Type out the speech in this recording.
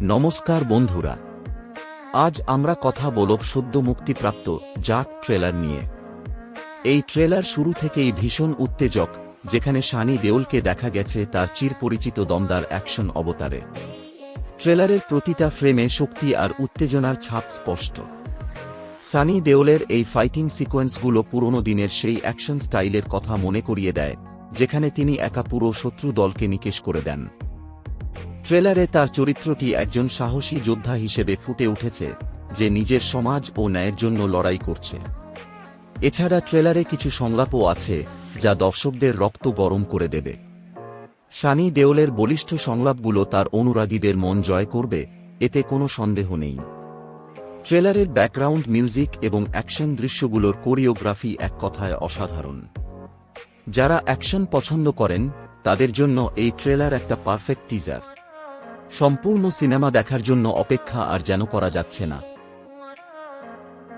নমস্কার বন্ধুরা, আজ আমরা কথা বলব সদ্য মুক্তিপ্রাপ্ত জাট ট্রেলার নিয়ে। এই ট্রেলার শুরু থেকেই ভীষণ উত্তেজক, যেখানে সানি দেওলকে দেখা গেছে তার চিরপরিচিত দমদার অ্যাকশন অবতারে। ট্রেলারের প্রতিটা ফ্রেমে শক্তি আর উত্তেজনার ছাপ স্পষ্ট। সানি দেওলের এই ফাইটিং সিকোয়েন্সগুলো পুরনো দিনের সেই অ্যাকশন স্টাইলের কথা মনে করিয়ে দেয়, যেখানে তিনি একা পুরো শত্রু দলকে নিকেশ করে দেন। ট্রেলারে তার চরিত্রটি একজন সাহসী যোদ্ধা হিসেবে ফুটে উঠেছে, যে নিজের সমাজ ও ন্যায়ের জন্য লড়াই করছে। এছাড়া ট্রেলারে কিছু সংলাপও আছে যা দর্শকদের রক্ত গরম করে দেবে। সানি দেওলের বলিষ্ঠ সংলাপগুলো তার অনুরাগীদের মন জয় করবে, এতে কোনো সন্দেহ নেই। ট্রেলারের ব্যাকগ্রাউন্ড মিউজিক এবং অ্যাকশন দৃশ্যগুলোর কোরিওগ্রাফি এক কথায় অসাধারণ। যারা অ্যাকশন পছন্দ করেন তাদের জন্য এই ট্রেলার একটা পারফেক্ট টিজার। সম্পূর্ণ সিনেমা দেখার জন্য অপেক্ষা আর যেন করা যাচ্ছে না।